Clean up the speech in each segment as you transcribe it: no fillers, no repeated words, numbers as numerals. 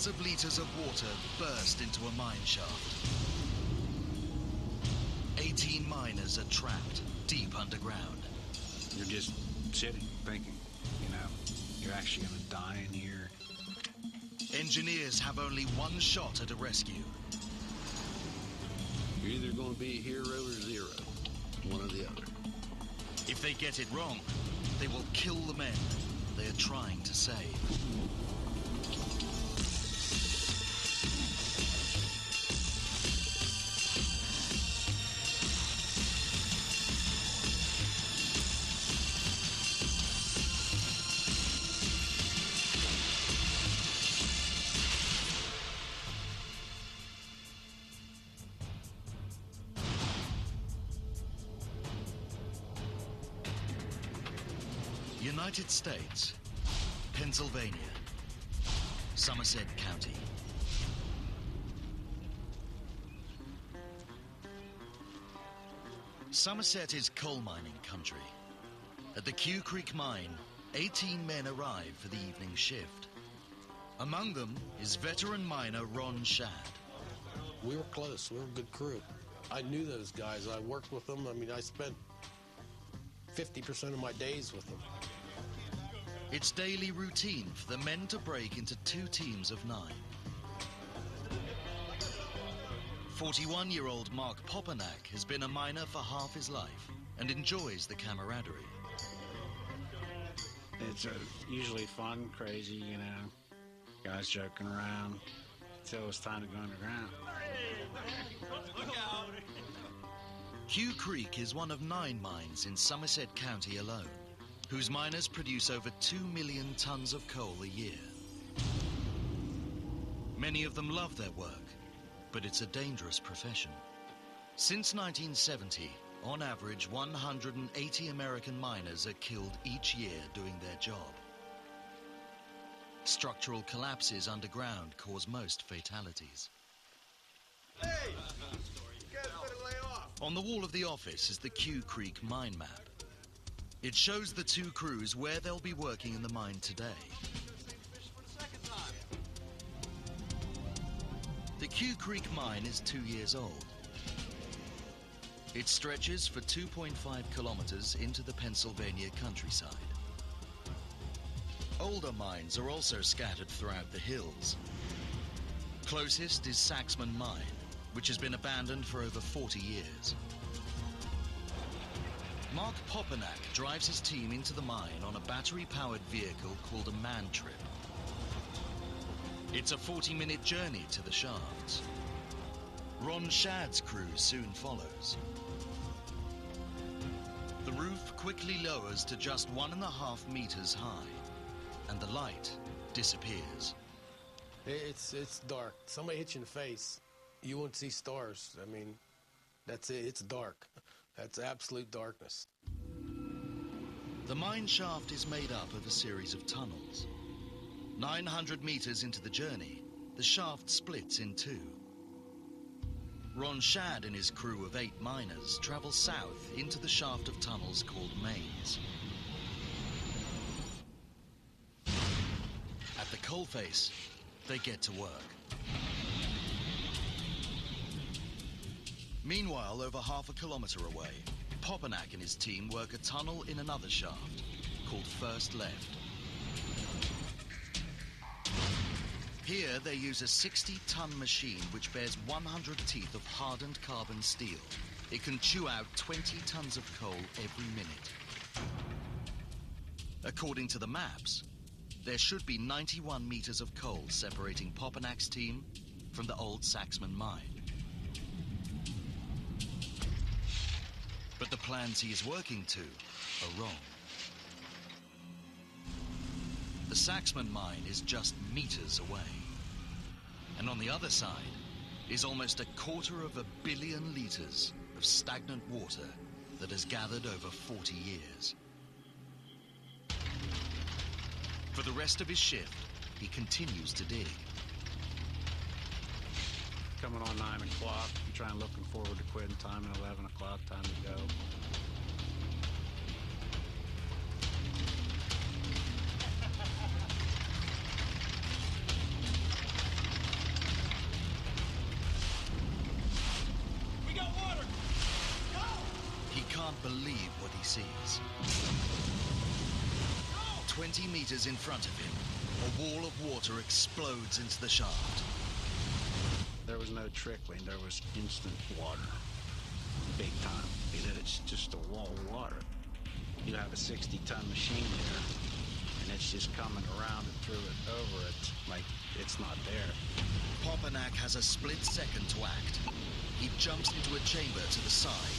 Tons of liters of water burst into a mine shaft. 18 miners are trapped deep underground. You're just sitting, thinking, you know, you're actually gonna die in here. Engineers have only one shot at a rescue. You're either gonna be a hero or zero. One or the other. If they get it wrong, they will kill the men they are trying to save. United States, Pennsylvania, Somerset County. Somerset is coal mining country. At the Q Creek mine, 18 men arrive for the evening shift. Among them is veteran miner Ron Shad. We were close. We were a good crew. I knew those guys. I worked with them. I mean, I spent 50% of my days with them. It's daily routine for the men to break into 2 teams of 9. 41-year-old Mark Popanak has been a miner for half his life and enjoys the camaraderie. It's usually fun, crazy, you know, guys joking around until it's time to go underground. Look out! Q Creek is one of 9 mines in Somerset County alone, whose miners produce over 2 million tons of coal a year. Many of them love their work, but it's a dangerous profession. Since 1970, on average, 180 American miners are killed each year doing their job. Structural collapses underground cause most fatalities. Hey! You guys better lay off! On the wall of the office is the Q Creek mine map. It shows the 2 crews where they'll be working in the mine today. The Q Creek mine is 2 years old. It stretches for 2.5 kilometers into the Pennsylvania countryside. Older mines are also scattered throughout the hills. Closest is Saxman Mine, which has been abandoned for over 40 years. Mark Popanak drives his team into the mine on a battery-powered vehicle called a man trip. It's a 40-minute journey to the shafts. Ron Shad's crew soon follows. The roof quickly lowers to just 1.5 meters high, and the light disappears. It's dark. Somebody hits you in the face, you won't see stars. I mean, that's it. It's dark. That's absolute darkness. The mine shaft is made up of a series of tunnels. 900 meters into the journey, the shaft splits in 2. Ron Shad and his crew of 8 miners travel south into the shaft of tunnels called mains. At the coalface, they get to work. Meanwhile, over half a kilometer away, Popanak and his team work a tunnel in another shaft, called First Left. Here, they use a 60-ton machine which bears 100 teeth of hardened carbon steel. It can chew out 20 tons of coal every minute. According to the maps, there should be 91 meters of coal separating Popanak's team from the old Saxman mine. But the plans he is working to are wrong. The Saxman mine is just meters away. And on the other side is almost 250 million liters of stagnant water that has gathered over 40 years. For the rest of his shift, he continues to dig. Coming on 9 o'clock, I'm trying looking forward to quitting time at 11 o'clock, time to go. cannot believe what he sees. 20 meters in front of him, a wall of water explodes into the shaft. There was no trickling, there was instant water. Big time. It's just a wall of water. You have a 60-ton machine there, and it's just coming around and through it, over it, like it's not there. Popanak has a split second to act. He jumps into a chamber to the side,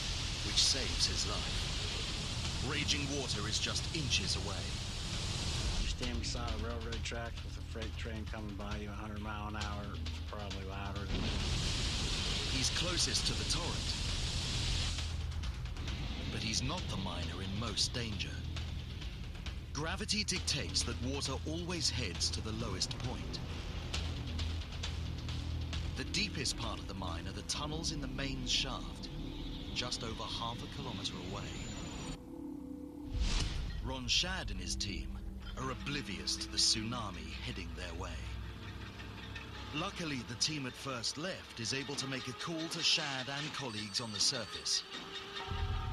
which saves his life. Raging water is just inches away. You stand beside a railroad track with a freight train coming by you 100 miles an hour, it's probably louder than that. He's closest to the torrent. But he's not the miner in most danger. Gravity dictates that water always heads to the lowest point. The deepest part of the mine are the tunnels in the main shaft, just over half a kilometer away. Ron Shad and his team are oblivious to the tsunami heading their way. Luckily, the team at first left is able to make a call to Shad and colleagues on the surface.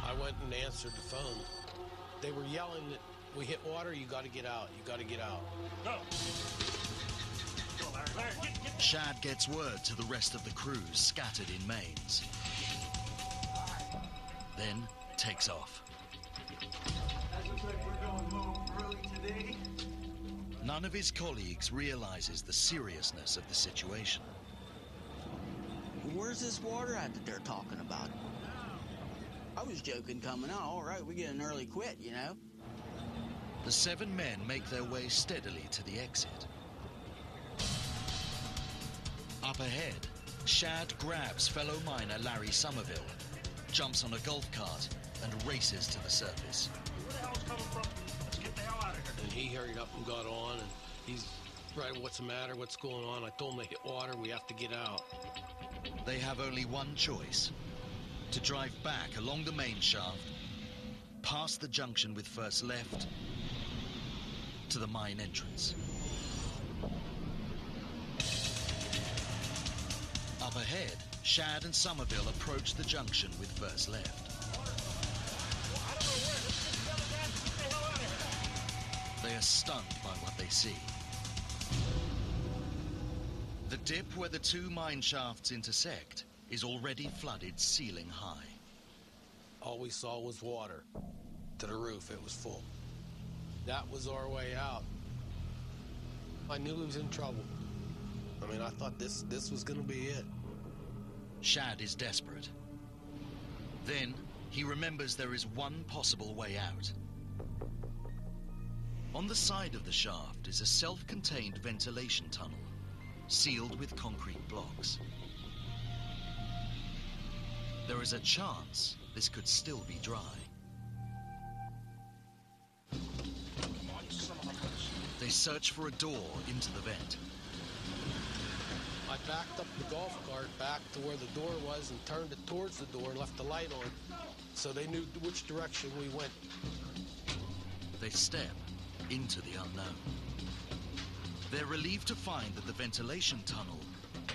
I went and answered the phone. They were yelling that we hit water, you got to get out, you got to get out. Go. Go, Larry. Larry, get. Shad gets word to the rest of the crews scattered in mains. Then takes off. Looks like we're going home early today. None of his colleagues realizes the seriousness of the situation. Where's this water at that they're talking about? I was joking coming out. All right, we get an early quit, you know? The 7 men make their way steadily to the exit. Up ahead, Shad grabs fellow miner Larry Somerville, jumps on a golf cart, and races to the surface. Where the hell's coming from? Let's get the hell out of here. And he hurried up and got on, and he's, right, what's the matter, what's going on? I told him to hit water, we have to get out. They have only one choice: to drive back along the main shaft, past the junction with first left, to the mine entrance. Up ahead, Shad and Somerville approach the junction with first left. I don't know where. Let's get together, guys. Get the hell out of here. They are stunned by what they see. The dip where the 2 mine shafts intersect is already flooded ceiling high. All we saw was water to the roof. It was full. That was our way out. I knew he was in trouble. I mean, I thought this was going to be it. Shad is desperate. Then he remembers there is one possible way out. On the side of the shaft is a self-contained ventilation tunnel, sealed with concrete blocks. There is a chance this could still be dry. They search for a door into the vent. I backed up the golf cart back to where the door was and turned it towards the door and left the light on so they knew which direction we went. They step into the unknown. They're relieved to find that the ventilation tunnel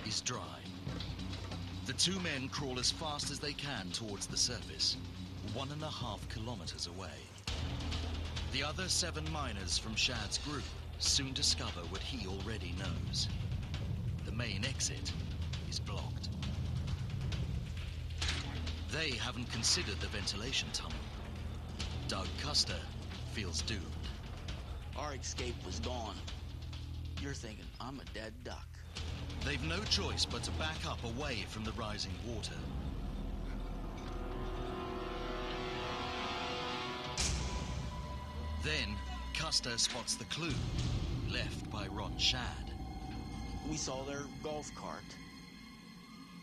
is dry. The 2 men crawl as fast as they can towards the surface, 1.5 kilometers away. The other 7 miners from Shad's group soon discover what he already knows. The main exit is blocked. They haven't considered the ventilation tunnel. Doug Custer feels doomed. Our escape was gone. You're thinking, I'm a dead duck. They've no choice but to back up away from the rising water. Then, Custer spots the clue left by Ron Shad. We saw their golf cart,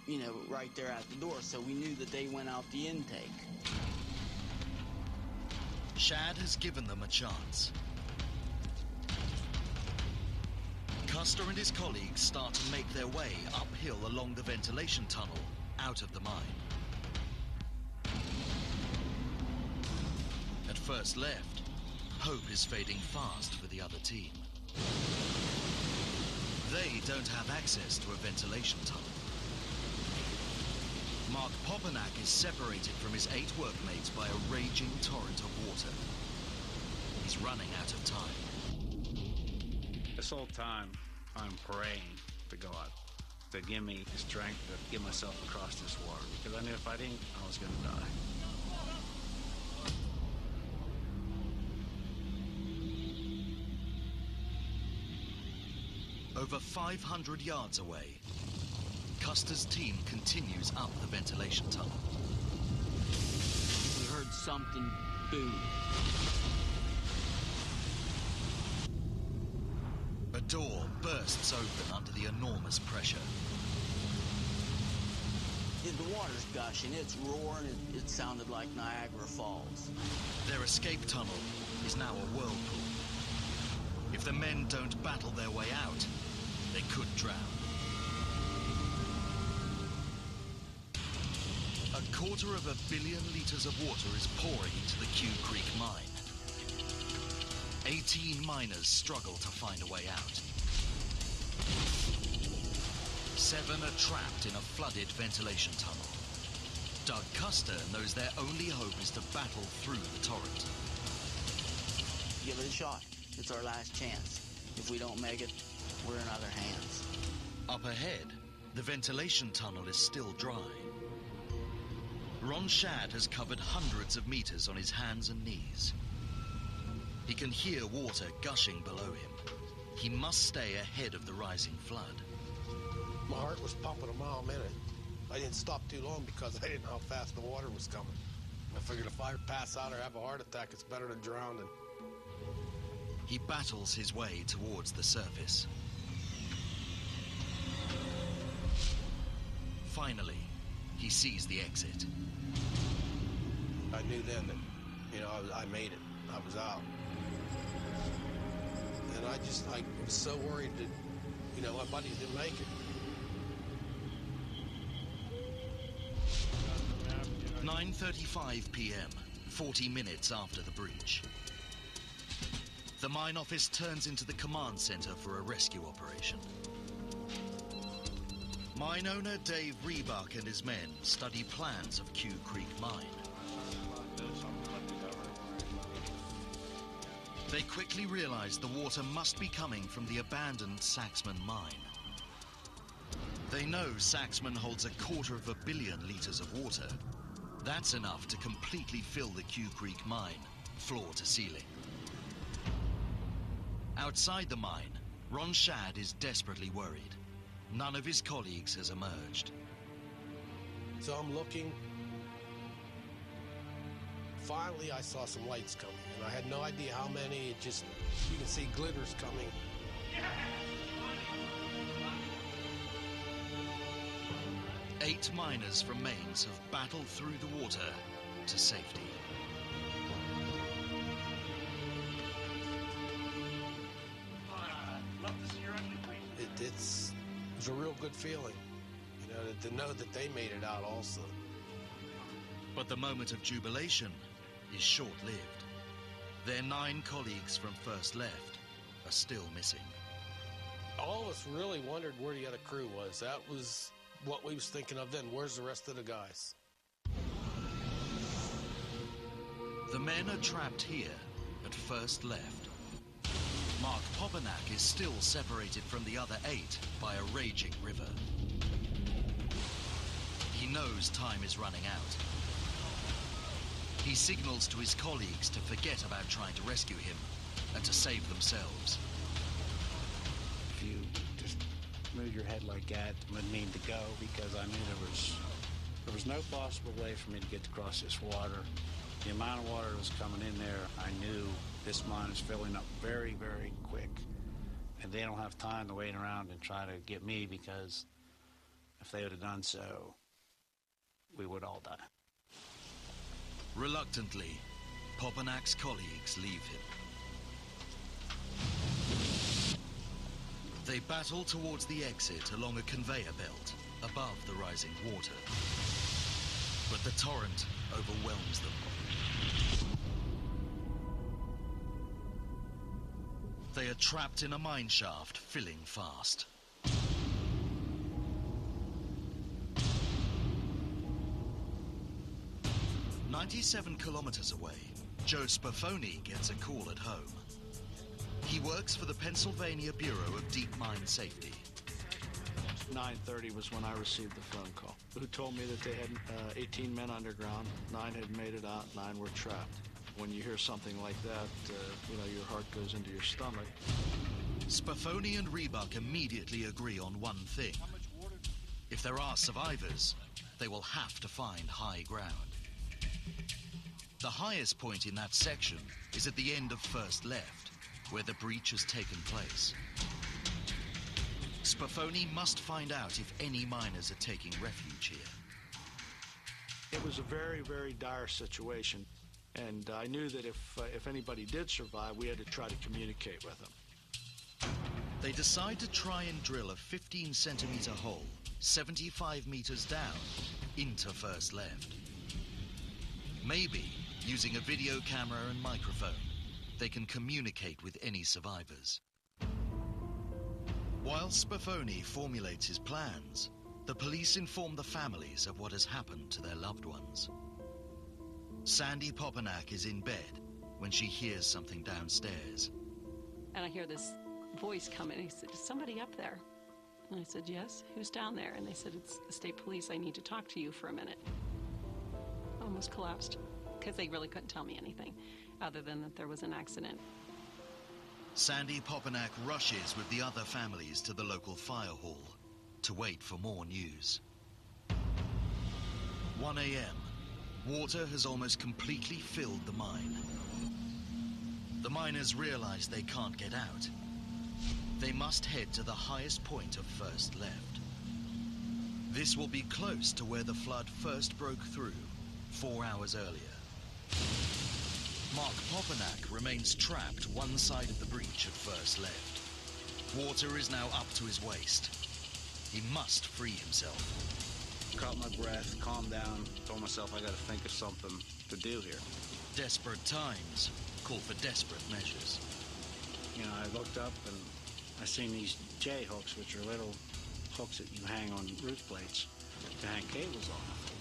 you know, right there at the door, so we knew that they went out the intake. Shad has given them a chance. Custer and his colleagues start to make their way uphill along the ventilation tunnel out of the mine. At first left, hope is fading fast for the other team. They don't have access to a ventilation tunnel. Mark Popanak is separated from his 8 workmates by a raging torrent of water. He's running out of time. This whole time, I'm praying to God to give me the strength to get myself across this water, because I knew if I didn't, I was going to die. Over 500 yards away, Custer's team continues up the ventilation tunnel. We heard something boom. A door bursts open under the enormous pressure. The water's gushing, it's roaring, it sounded like Niagara Falls. Their escape tunnel is now a whirlpool. If the men don't battle their way out, they could drown. A 250 million liters of water is pouring into the Q Creek mine. 18 miners struggle to find a way out. 7 are trapped in a flooded ventilation tunnel. Doug Custer knows their only hope is to battle through the torrent. Give it a shot. It's our last chance. If we don't make it, we're in other hands. Up ahead, the ventilation tunnel is still dry. Ron Shadd has covered hundreds of meters on his hands and knees. He can hear water gushing below him. He must stay ahead of the rising flood. My heart was pumping a mile a minute. I didn't stop too long because I didn't know how fast the water was coming. I figured if I pass out or have a heart attack, it's better to drown than... He battles his way towards the surface. Finally, he sees the exit. I knew then that, I made it. I was out. And I was so worried that, my buddies didn't make it. 9:35 p.m., 40 minutes after the breach. The mine office turns into the command center for a rescue operation. Mine owner Dave Rebuck and his men study plans of Q Creek Mine. They quickly realize the water must be coming from the abandoned Saxman mine. They know Saxman holds 250 million liters of water. That's enough to completely fill the Q Creek mine, floor to ceiling. Outside the mine, Ron Shadd is desperately worried. None of his colleagues has emerged. So I'm looking. Finally, I saw some lights coming, and I had no idea how many. You can see glitters coming. 8 miners from Mainz have battled through the water to safety. It was a real good feeling, to know that they made it out also. But the moment of jubilation is short-lived. Their 9 colleagues from first left are still missing. All of us really wondered where the other crew was. That was what we was thinking of then. Where's the rest of the guys? The men are trapped here at first left. Mark Popanak is still separated from the other 8 by a raging river. He knows time is running out. He signals to his colleagues to forget about trying to rescue him and to save themselves. If you just move your head like that, it would mean to go, because I knew there was no possible way for me to get across this water. The amount of water that was coming in there, I knew this mine is filling up very, very quick. And they don't have time to wait around and try to get me, because if they would have done so, we would all die. Reluctantly, Popanak's colleagues leave him. They battle towards the exit along a conveyor belt above the rising water. But the torrent overwhelms them. They are trapped in a mine shaft filling fast. 97 kilometers away, Joe Spafoni gets a call at home. He works for the Pennsylvania Bureau of Deep Mine Safety. 9:30 was when I received the phone call, who told me that they had 18 men underground, 9 had made it out, 9 were trapped. When you hear something like that, your heart goes into your stomach. Spafoni and Rebuck immediately agree on one thing. If there are survivors, they will have to find high ground. The highest point in that section is at the end of first left, where the breach has taken place. Spafoni must find out if any miners are taking refuge here. It was a very, very dire situation, and I knew that if anybody did survive, we had to try to communicate with them. They decide to try and drill a 15-centimeter hole 75 meters down into first left. Maybe, using a video camera and microphone, they can communicate with any survivors. While Spafoni formulates his plans, the police inform the families of what has happened to their loved ones. Sandy Popanak is in bed when she hears something downstairs. And I hear this voice coming. He said, "Is somebody up there?" And I said, "Yes, who's down there?" And they said, "It's the state police. I need to talk to you for a minute." I almost collapsed because they really couldn't tell me anything other than that there was an accident. Sandy Popanak rushes with the other families to the local fire hall to wait for more news. 1 a.m. Water has almost completely filled the mine. The miners realize they can't get out. They must head to the highest point of first left. This will be close to where the flood first broke through 4 hours earlier. Mark Popanak remains trapped one side of the breach at first left. Water is now up to his waist. He must free himself. Caught my breath, calmed down, told myself I gotta think of something to do here. Desperate times call for desperate measures. I looked up and I seen these J hooks, which are little hooks that you hang on roof plates to hang cables on.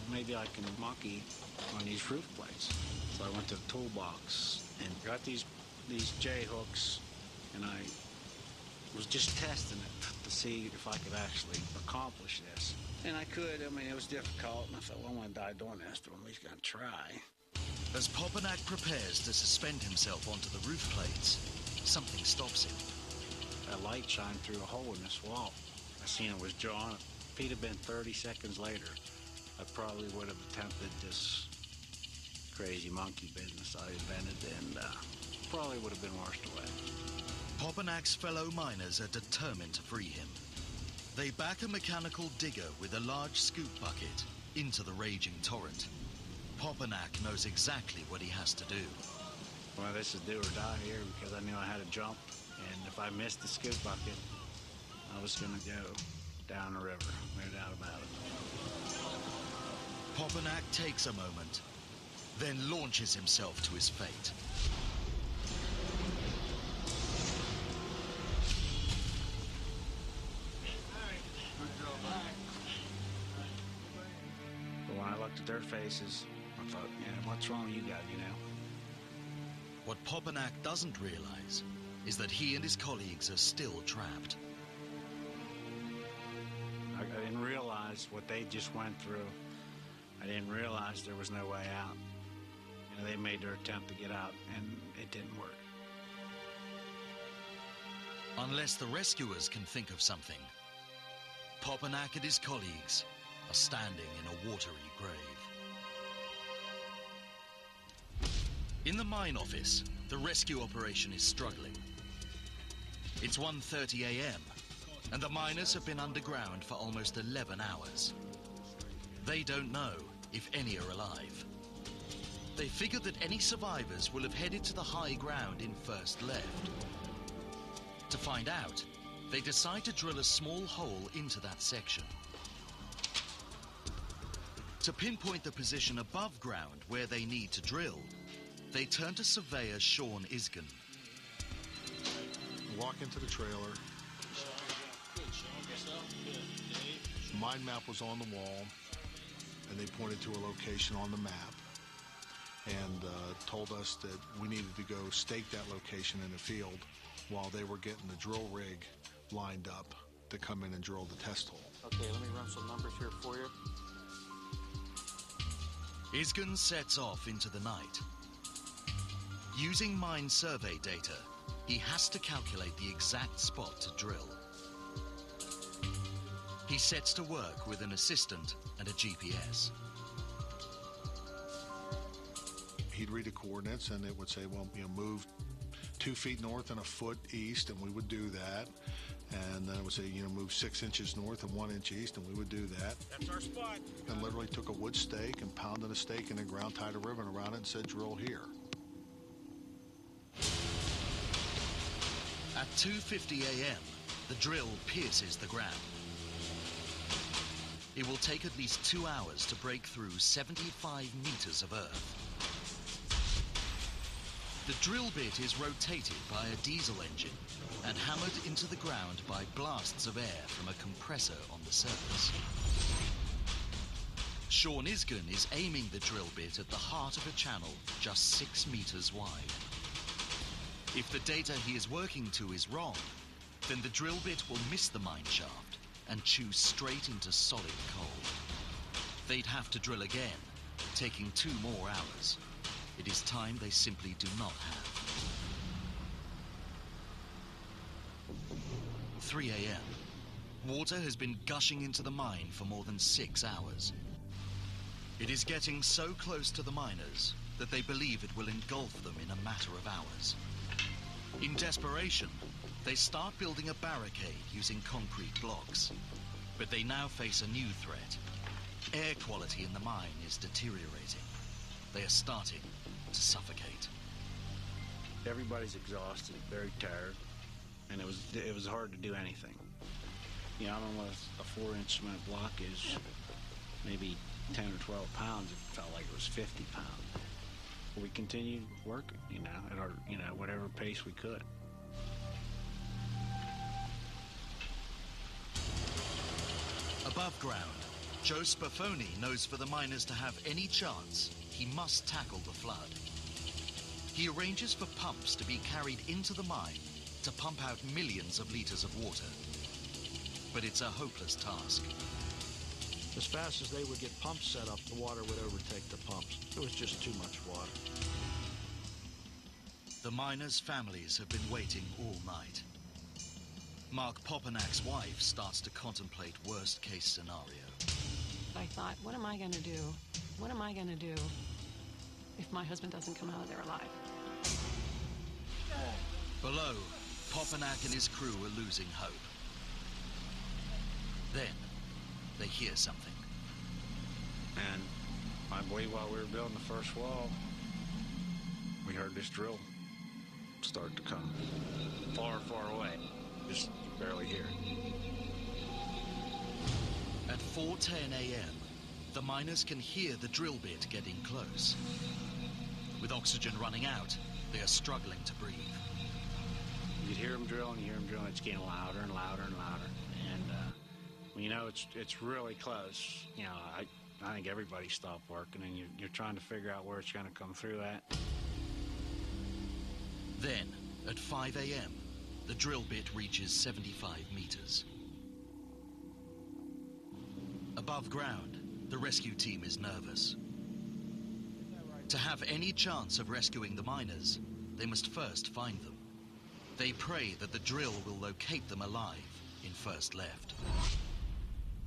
Maybe I can monkey on these roof plates. So I went to the toolbox and got these J hooks, and I was just testing it to see if I could actually accomplish this. And I could. It was difficult, and I thought, well, I'm going to die doing this, but I'm at least going to try. As Popanak prepares to suspend himself onto the roof plates, something stops him. A light shined through a hole in this wall. I seen it was drawn. If it had been 30 seconds later, I probably would have attempted this crazy monkey business I invented, and probably would have been washed away. Popanak's fellow miners are determined to free him. They back a mechanical digger with a large scoop bucket into the raging torrent. Popanak knows exactly what he has to do. Well, this is do or die here because I knew I had to jump, and if I missed the scoop bucket, I was going to go down the river. No doubt about it. Popanak takes a moment, then launches himself to his fate. But when I looked at their faces, I thought, what's wrong with you guys, What Popanak doesn't realize is that he and his colleagues are still trapped. I didn't realize what they just went through. I didn't realize there was no way out. They made their attempt to get out, and it didn't work. Unless the rescuers can think of something, Popanak and his colleagues are standing in a watery grave. In the mine office, the rescue operation is struggling. It's 1:30 a.m., and the miners have been underground for almost 11 hours. They don't know if any are alive. They figure that any survivors will have headed to the high ground in first left. To find out, they decide to drill a small hole into that section. To pinpoint the position above ground where they need to drill, they turn to surveyor Sean Isgan. Walk into the trailer. Mine map was on the wall, and they pointed to a location on the map. and told us that we needed to go stake that location in the field while they were getting the drill rig lined up to come in and drill the test hole. Okay, let me run some numbers here for you. N.G.C sets off into the night. Using mine survey data, he has to calculate the exact spot to drill. He sets to work with an assistant and a GPS. He'd read the coordinates and it would say, well, move 2 feet north and a foot east, and we would do that. And then it would say, move 6 inches north and 1 inch east, and we would do that. That's our spot. And literally took a wood stake and pounded a stake in the ground, tied a ribbon around it, and said, drill here. At 2:50 a.m., the drill pierces the ground. It will take at least 2 hours to break through 75 meters of earth. The drill bit is rotated by a diesel engine and hammered into the ground by blasts of air from a compressor on the surface. N.G.C is aiming the drill bit at the heart of a channel just 6 meters wide. If the data he is working to is wrong, then the drill bit will miss the mine shaft and chew straight into solid coal. They'd have to drill again, taking 2 more hours. It is time they simply do not have. 3 a.m. Water has been gushing into the mine for more than 6 hours. It is getting so close to the miners that they believe it will engulf them in a matter of hours. In desperation, they start building a barricade using concrete blocks. But they now face a new threat. Air quality in the mine is deteriorating. They are starting to suffocate. Everybody's exhausted, very tired, and it was hard to do anything. I don't know what a 4-inch cement block is, maybe 10 or 12 pounds. It felt like it was 50 pounds. We continued working, at our, whatever pace we could. Above ground, Joe Spafoni knows for the miners to have any chance, he must tackle the flood. He arranges for pumps to be carried into the mine to pump out millions of liters of water. But it's a hopeless task. As fast as they would get pumps set up, the water would overtake the pumps. It was just too much water. The miners' families have been waiting all night. Mark Poppenak's wife starts to contemplate worst-case scenario. I thought, what am I going to do? What am I going to do if my husband doesn't come out of there alive? Below, Poppenak and his crew are losing hope. Then, they hear something. And I believe while we were building the first wall, we heard this drill start to come far, far away. Just barely hear it. At 4:10 a.m., the miners can hear the drill bit getting close. With oxygen running out, they are struggling to breathe. You'd hear them drill and you hear them drill, and it's getting louder and louder and louder. And when it's really close, I think everybody stopped working, and you're trying to figure out where it's going to come through at. Then, at 5 a.m., the drill bit reaches 75 meters. Above ground, the rescue team is nervous. To have any chance of rescuing the miners, they must first find them. They pray that the drill will locate them alive in first left.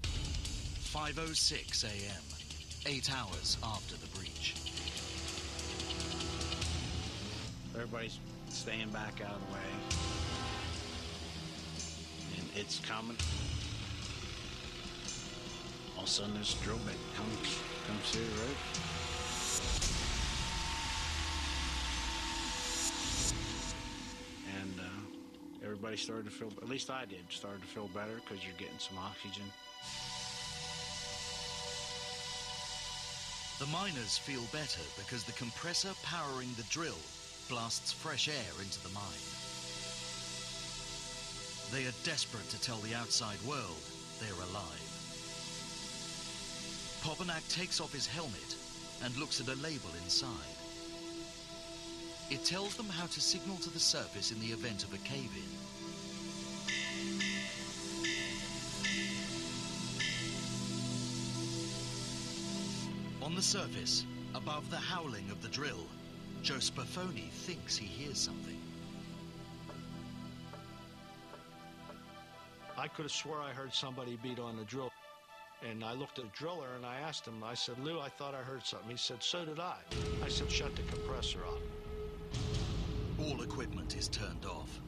5:06 a.m., 8 hours after the breach. Everybody's staying back out of the way. And it's coming. All of a sudden, this drill bit comes through the roof. And everybody started to feel, at least I did, started to feel better because you're getting some oxygen. The miners feel better because the compressor powering the drill blasts fresh air into the mine. They are desperate to tell the outside world they're alive. Poppenak takes off his helmet and looks at a label inside. It tells them how to signal to the surface in the event of a cave-in. On the surface, above the howling of the drill, Joe Spafoni thinks he hears something. I could have swore I heard somebody beat on the drill. And I looked at the driller and I asked him, I said, Lou, I thought I heard something. He said, so did I. I said, shut the compressor off. All equipment is turned off.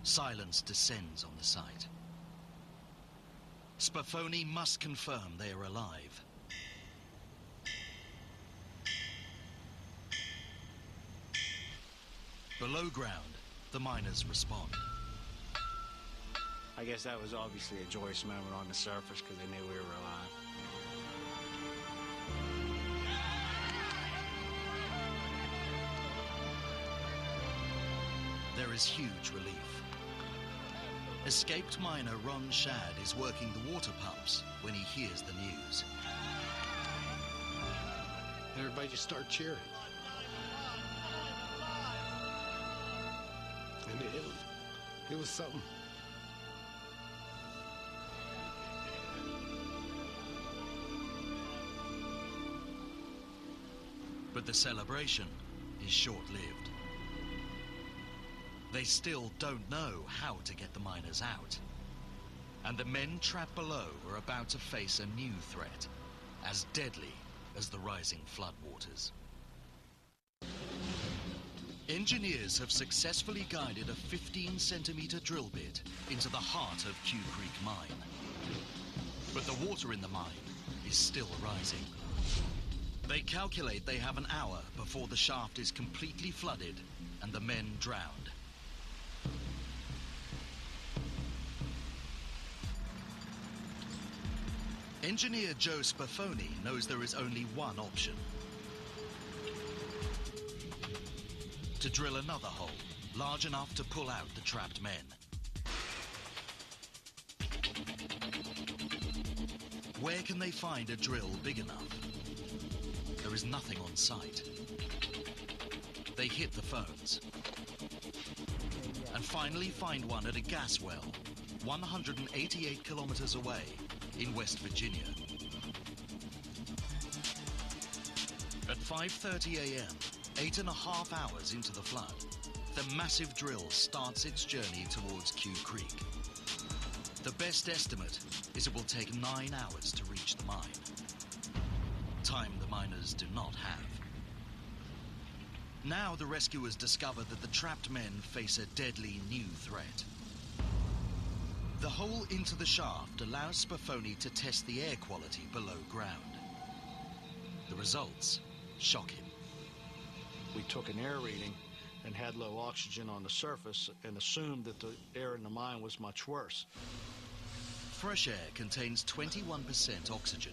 Silence descends on the site. Spafoni must confirm they are alive. Below ground, the miners respond. I guess that was obviously a joyous moment on the surface because they knew we were alive. There is huge relief. Escaped miner Ron Shad is working the water pumps when he hears the news. Everybody just started cheering. And it was something. But the celebration is short-lived. They still don't know how to get the miners out. And the men trapped below are about to face a new threat, as deadly as the rising floodwaters. Engineers have successfully guided a 15-centimeter drill bit into the heart of Q Creek Mine. But the water in the mine is still rising. They calculate they have an hour before the shaft is completely flooded and the men drowned. Engineer Joe Spafoni knows there is only one option. To drill another hole, large enough to pull out the trapped men. Where can they find a drill big enough? There is nothing on site. They hit the phones. And finally find one at a gas well, 188 kilometers away in West Virginia. At 5:30 a.m., 8.5 hours into the flood, the massive drill starts its journey towards Q Creek. The best estimate is it will take 9 hours to reach the mine. Time the miners do not have. Now the rescuers discover that the trapped men face a deadly new threat. The hole into the shaft allows Spafoni to test the air quality below ground. The results shock him. We took an air reading and had low oxygen on the surface and assumed that the air in the mine was much worse. Fresh air contains 21% oxygen.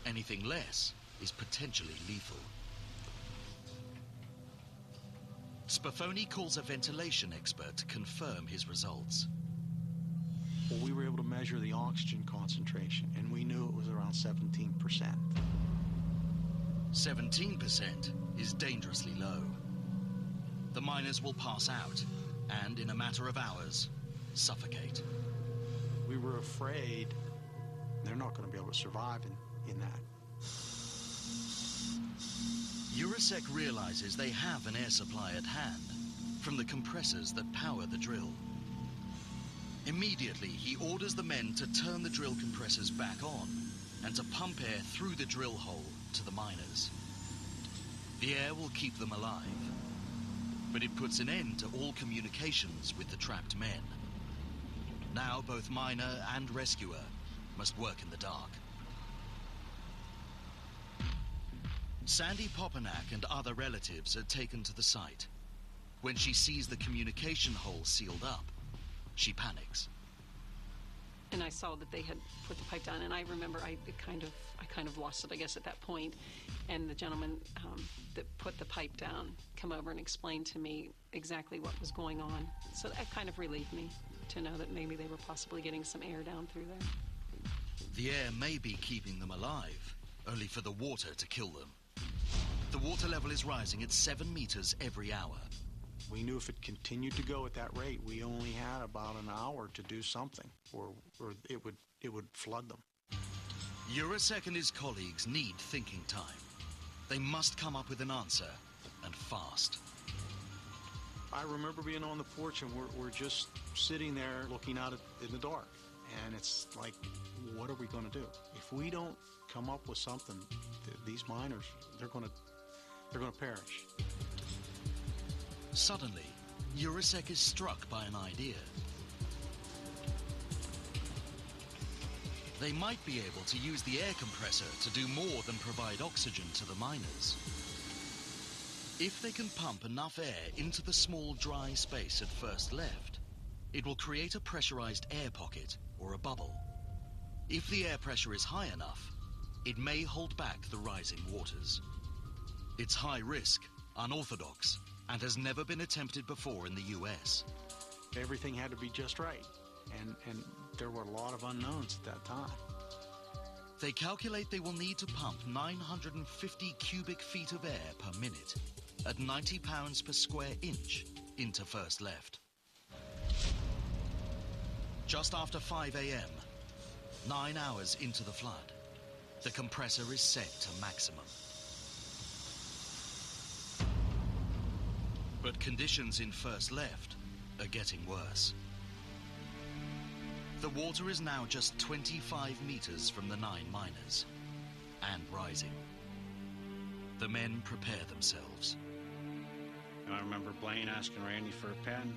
Anything less is potentially lethal. Spafoni calls a ventilation expert to confirm his results. Well, we were able to measure the oxygen concentration, and we knew it was around 17%. 17% is dangerously low. The miners will pass out, and in a matter of hours, suffocate. We were afraid they're not going to be able to survive in that. Eurosec realizes they have an air supply at hand from the compressors that power the drill. Immediately, he orders the men to turn the drill compressors back on and to pump air through the drill hole to the miners. The air will keep them alive, but it puts an end to all communications with the trapped men. Now both miner and rescuer must work in the dark. Sandy Popanak and other relatives are taken to the site. When she sees the communication hole sealed up, she panics. And I saw that they had put the pipe down, and I remember I kind of lost it, I guess, at that point. And the gentleman that put the pipe down come over and explained to me exactly what was going on. So that kind of relieved me to know that maybe they were possibly getting some air down through there. The air may be keeping them alive, only for the water to kill them. The water level is rising at 7 meters every hour. We knew if it continued to go at that rate, we only had about an hour to do something, or it would flood them. Eurosec and his colleagues need thinking time. They must come up with an answer, and fast. I remember being on the porch and we're just sitting there looking out in the dark. And it's like, what are we going to do? If we don't come up with something, these miners, they're going to perish. Suddenly, Eurosec is struck by an idea. They might be able to use the air compressor to do more than provide oxygen to the miners. If they can pump enough air into the small dry space at first left, it will create a pressurized air pocket or a bubble. If the air pressure is high enough, it may hold back the rising waters. It's high risk, unorthodox, and has never been attempted before in the US. Everything had to be just right, and there were a lot of unknowns at that time. They calculate they will need to pump 950 cubic feet of air per minute at 90 pounds per square inch into first left. Just after 5 a.m., 9 hours into the flood, the compressor is set to maximum. But conditions in first left are getting worse. The water is now just 25 meters from the 9 miners, and rising. The men prepare themselves. And I remember Blaine asking Randy for a pen,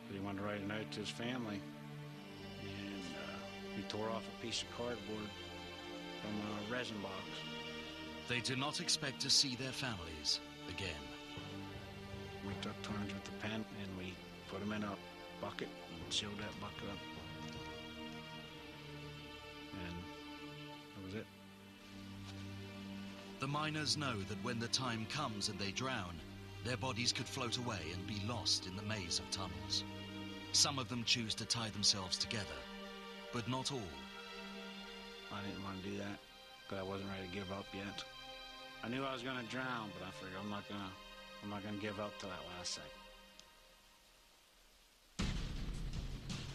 but he wanted to write a note to his family. And he tore off a piece of cardboard from a resin box. They do not expect to see their families again. We took turns with the pen, and we put them in a bucket and sealed that bucket up. And that was it. The miners know that when the time comes and they drown, their bodies could float away and be lost in the maze of tunnels. Some of them choose to tie themselves together, but not all. I didn't want to do that, but I wasn't ready to give up yet. I knew I was going to drown, but I figured I'm not going to give up to that last second.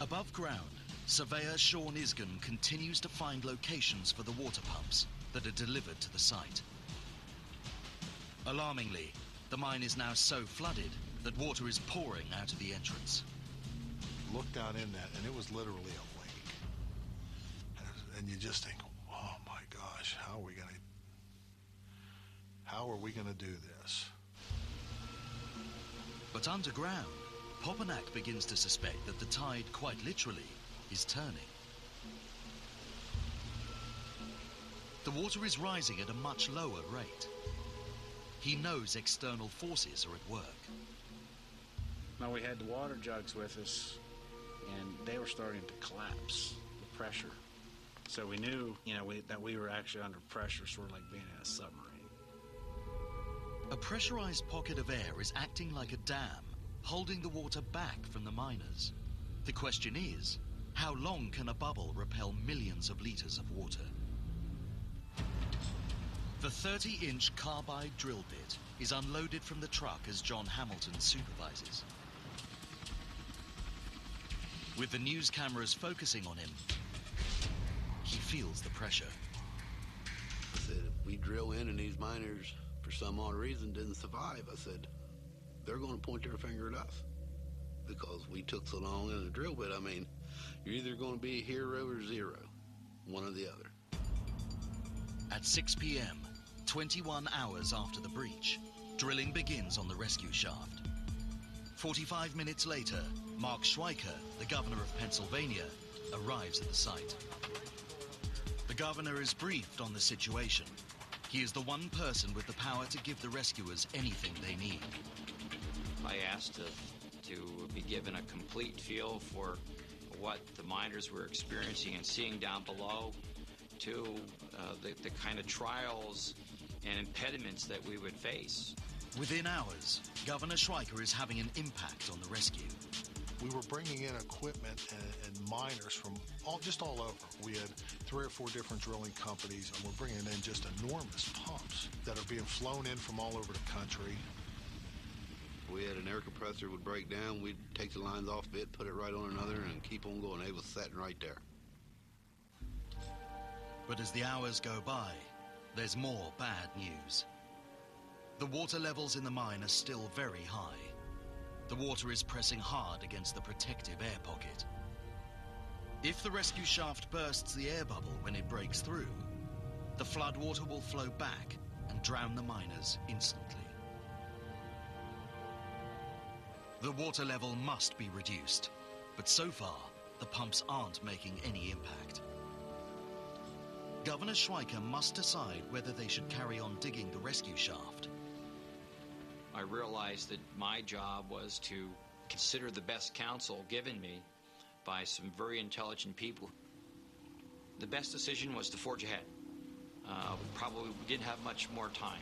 Above ground, surveyor Sean Isgan continues to find locations for the water pumps that are delivered to the site. Alarmingly, the mine is now so flooded that water is pouring out of the entrance. Look down in that, and it was literally a lake. And you just think, oh my gosh, how are we gonna do this? But underground, Popanak begins to suspect that the tide, quite literally, is turning. The water is rising at a much lower rate. He knows external forces are at work. Now, we had the water jugs with us, and they were starting to collapse, the pressure. So we knew, that we were actually under pressure, sort of like being in a submarine. A pressurized pocket of air is acting like a dam, holding the water back from the miners. The question is, how long can a bubble repel millions of liters of water? The 30-inch carbide drill bit is unloaded from the truck as John Hamilton supervises. With the news cameras focusing on him, he feels the pressure. I said, if we drill in and these miners, for some odd reason, didn't survive, I said, they're going to point their finger at us because we took so long in the drill bit. I mean, you're either going to be a hero or zero, one or the other. At 6 p.m., 21 hours after the breach, drilling begins on the rescue shaft. 45 minutes later, Mark Schweiker, the governor of Pennsylvania, arrives at the site. The governor is briefed on the situation. He is the one person with the power to give the rescuers anything they need. I asked to be given a complete feel for what the miners were experiencing and seeing down below, to the kind of trials and impediments that we would face. Within hours, Governor Schweiker is having an impact on the rescue. We were bringing in equipment and miners from just all over. We had 3 or 4 different drilling companies, and we're bringing in just enormous pumps that are being flown in from all over the country. We had an air compressor would break down. We'd take the lines off of it, put it right on another, and keep on going. It was sitting right there. But as the hours go by, there's more bad news. The water levels in the mine are still very high. The water is pressing hard against the protective air pocket. If the rescue shaft bursts the air bubble when it breaks through, the floodwater will flow back and drown the miners instantly. The water level must be reduced, but so far, the pumps aren't making any impact. Governor Schweiker must decide whether they should carry on digging the rescue shaft. I realized that my job was to consider the best counsel given me by some very intelligent people. The best decision was to forge ahead. We didn't have much more time.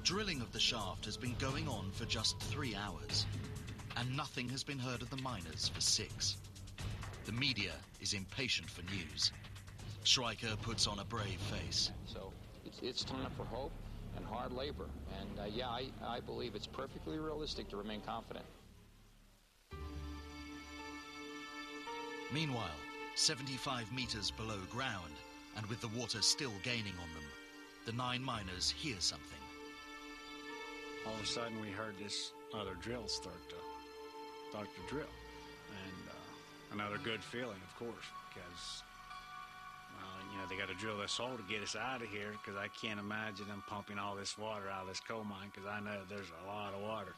Drilling of the shaft has been going on for just 3 hours, and nothing has been heard of the miners for 6. The media is impatient for news. Schweiker puts on a brave face. So it's time for hope and hard labor. And I believe it's perfectly realistic to remain confident. Meanwhile, 75 meters below ground, and with the water still gaining on them, the 9 miners hear something. All of a sudden, we heard this other drill start to drill. And another good feeling, of course, because, well, they got to drill this hole to get us out of here, because I can't imagine them pumping all this water out of this coal mine, because I know there's a lot of water.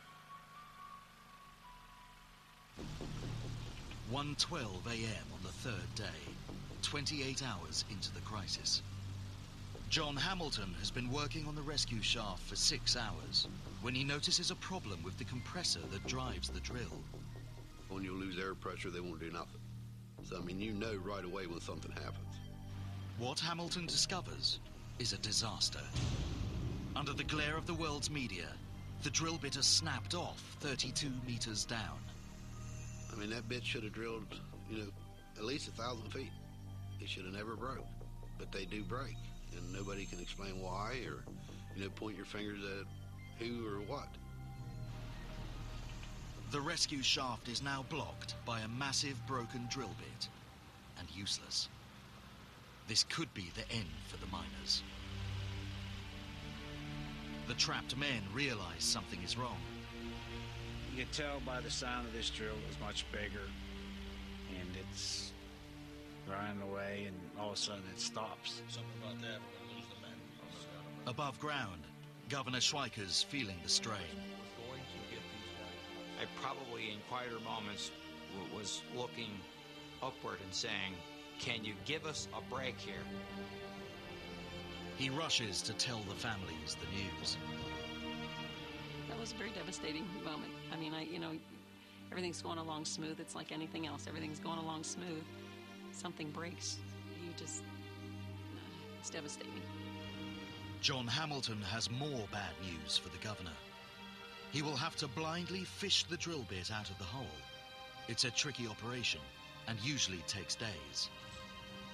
1:12 a.m. on the 3rd day, 28 hours into the crisis. John Hamilton has been working on the rescue shaft for 6 hours when he notices a problem with the compressor that drives the drill. When you lose air pressure, they won't do nothing. So, you know right away when something happens. What Hamilton discovers is a disaster. Under the glare of the world's media, the drill bit has snapped off 32 meters down. That bit should have drilled, at least 1,000 feet. It should have never broke. But they do break, and nobody can explain why or, point your fingers at who or what. The rescue shaft is now blocked by a massive broken drill bit and useless. This could be the end for the miners. The trapped men realize something is wrong. You can tell by the sound of this drill it was much bigger, and it's grinding away, and all of a sudden it stops. Something about that, we're going to lose the men. Above ground, Governor Schweiker's feeling the strain. We're going to get these guys. I probably, in quieter moments, was looking upward and saying, "Can you give us a break here?" He rushes to tell the families the news. That was a very devastating moment. Everything's going along smooth. It's like anything else. Everything's going along smooth. Something breaks. It's devastating. John Hamilton has more bad news for the governor. He will have to blindly fish the drill bit out of the hole. It's a tricky operation and usually takes days.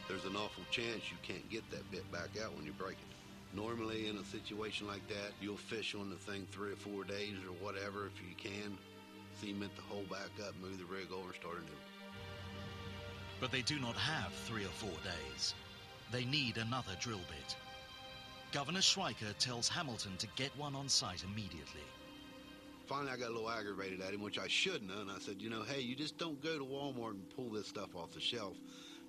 There's an awful chance you can't get that bit back out when you break it. Normally, in a situation like that, you'll fish on the thing 3 or 4 days or whatever if you can. Cement the hole back up, move the rig over, and start anew. But they do not have 3 or 4 days. They need another drill bit. Governor Schweiker tells Hamilton to get one on site immediately. Finally, I got a little aggravated at him, which I shouldn't have, and I said, hey, you just don't go to Walmart and pull this stuff off the shelf.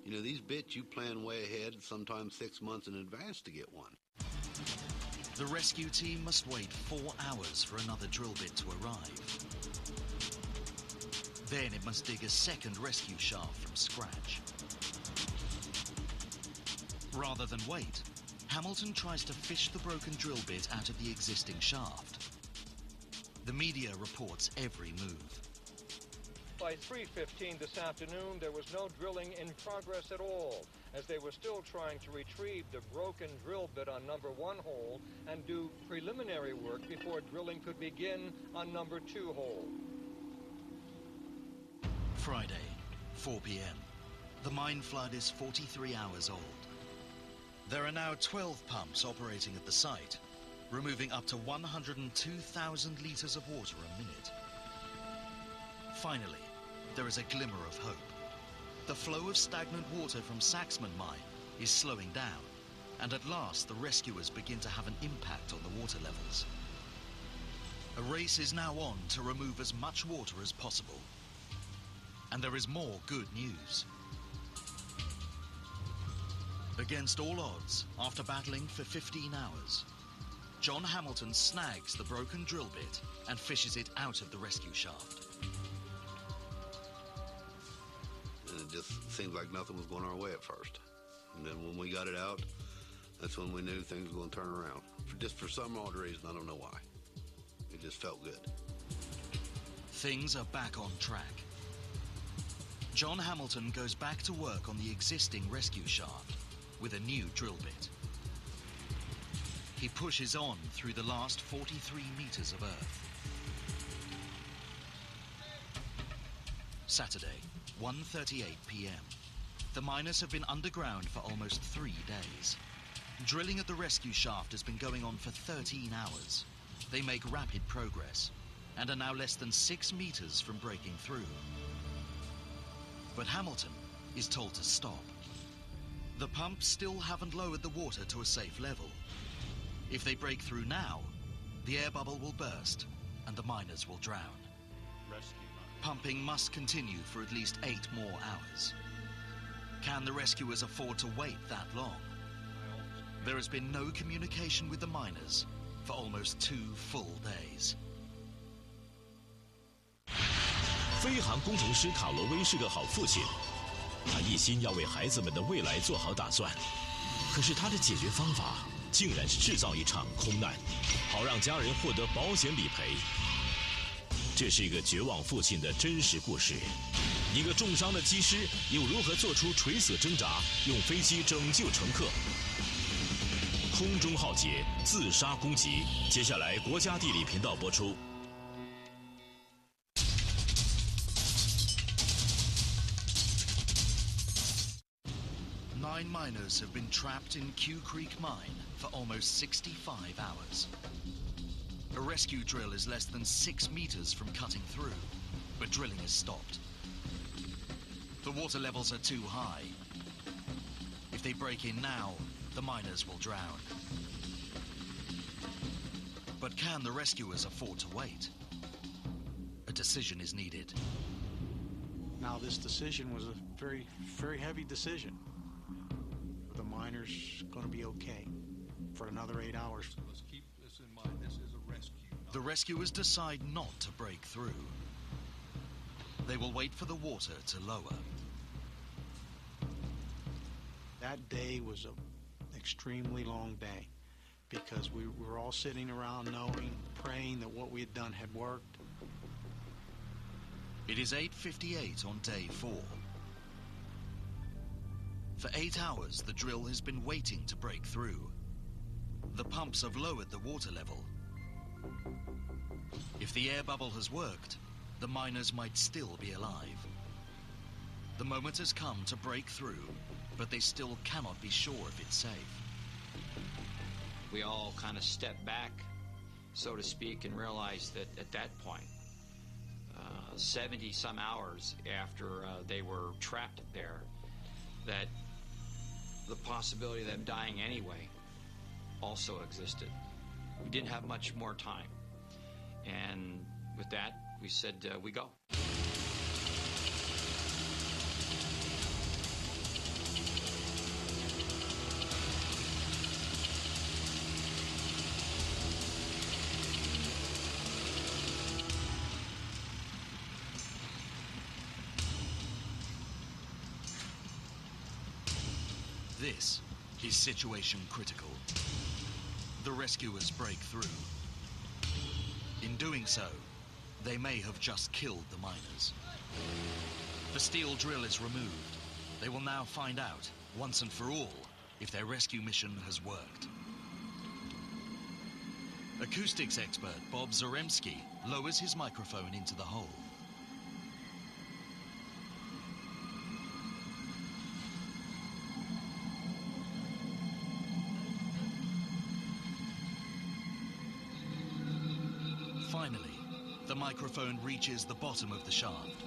These bits you plan way ahead, sometimes 6 months in advance to get one. The rescue team must wait 4 hours for another drill bit to arrive. Then it must dig a second rescue shaft from scratch. Rather than wait, Hamilton tries to fish the broken drill bit out of the existing shaft. The media reports every move. By 3:15 this afternoon, there was no drilling in progress at all, as they were still trying to retrieve the broken drill bit on number 1 hole and do preliminary work before drilling could begin on number 2 hole. Friday, 4 p.m. The mine flood is 43 hours old. There are now 12 pumps operating at the site, removing up to 102,000 litres of water a minute. Finally, there is a glimmer of hope. The flow of stagnant water from Saxman Mine is slowing down, and at last the rescuers begin to have an impact on the water levels. A race is now on to remove as much water as possible. And there is more good news. Against all odds, after battling for 15 hours, John Hamilton snags the broken drill bit and fishes it out of the rescue shaft. And it just seemed like nothing was going our way at first. And then when we got it out, that's when we knew things were going to turn around. Just for some odd reason, I don't know why. It just felt good. Things are back on track. John Hamilton goes back to work on the existing rescue shaft with a new drill bit. He pushes on through the last 43 meters of earth. Saturday, 1:38 p.m. The miners have been underground for almost 3 days. Drilling at the rescue shaft has been going on for 13 hours. They make rapid progress and are now less than 6 meters from breaking through. But Hamilton is told to stop. The pumps still haven't lowered the water to a safe level. If they break through now, the air bubble will burst and the miners will drown. Pumping must continue for at least 8 more hours. Can the rescuers afford to wait that long? There has been no communication with the miners for almost 2 full days. 飞航工程师卡罗威是个好父亲，他一心要为孩子们的未来做好打算。可是他的解决方法竟然是制造一场空难，好让家人获得保险理赔。这是一个绝望父亲的真实故事。一个重伤的机师又如何做出垂死挣扎，用飞机拯救乘客？空中浩劫，自杀攻击。接下来，国家地理频道播出。9 miners have been trapped in Q Creek Mine for almost 65 hours. A rescue drill is less than 6 meters from cutting through, but drilling is stopped. The water levels are too high. If they break in now, the miners will drown. But can the rescuers afford to wait? A decision is needed. Now, this decision was a very, very heavy decision. The miners going to be okay for another 8 hours. Let's keep this in mind. This is a rescue. The rescuers decide not to break through. They will wait for the water to lower. That day was an extremely long day because we were all sitting around knowing, praying that what we had done had worked. It is 8:58 on day 4. For 8 hours, the drill has been waiting to break through. The pumps have lowered the water level. If the air bubble has worked, the miners might still be alive. The moment has come to break through, but they still cannot be sure if it's safe. We all kind of stepped back, so to speak, and realized that at that point, 70 some hours after they were trapped there, that the possibility of them dying anyway also existed. We didn't have much more time. And with that, we said, we go. This is situation critical. The rescuers break through. In doing so, they may have just killed the miners. The steel drill is removed. They will now find out, once and for all, if their rescue mission has worked. Acoustics expert Bob Zaremski lowers his microphone into the hole. The microphone reaches the bottom of the shaft.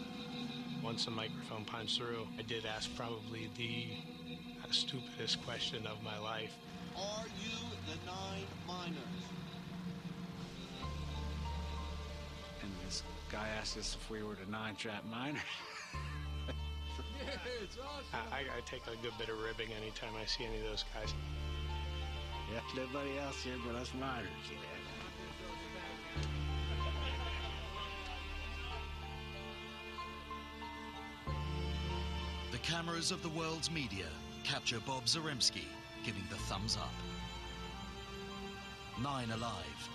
Once the microphone punched through, I did ask probably the stupidest question of my life. Are you the 9 miners? And this guy asked us if we were the 9-trap miners. Yeah, it's awesome. I take a good bit of ribbing anytime I see any of those guys. Yeah, nobody else here but us miners, yeah. The cameras of the world's media capture Bob Zaremski giving the thumbs up. 9 alive.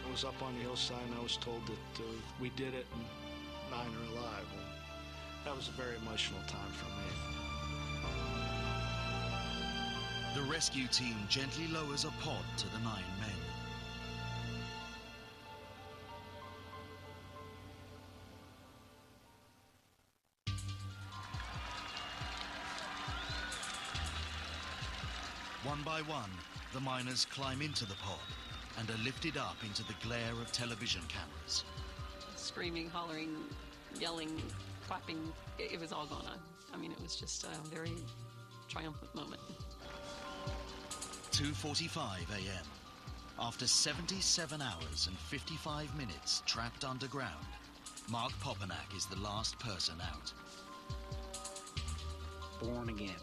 I was up on the hillside and I was told that we did it and 9 are alive. Well, that was a very emotional time for me. The rescue team gently lowers a pod to the 9 men. One by one, the miners climb into the pod and are lifted up into the glare of television cameras. Screaming, hollering, yelling, clapping, it was all going on. I mean, it was just a very triumphant moment. 2:45 a.m. After 77 hours and 55 minutes trapped underground, Mark Popanak is the last person out. Born again,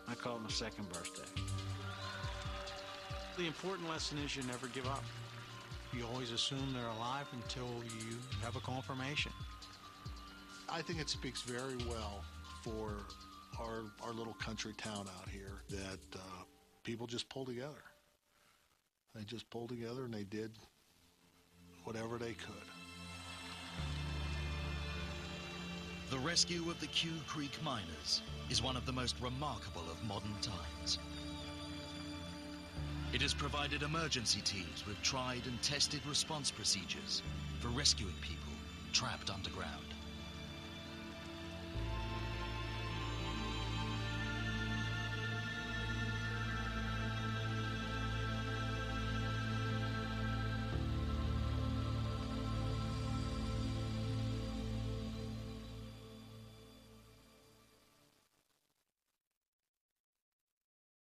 I call it my second birthday. The important lesson is you never give up. You always assume they're alive until you have a confirmation. I think it speaks very well for our little country town out here that people just pull together. They just pulled together and they did whatever they could. The rescue of the Q Creek miners is one of the most remarkable of modern times. It has provided emergency teams with tried and tested response procedures for rescuing people trapped underground.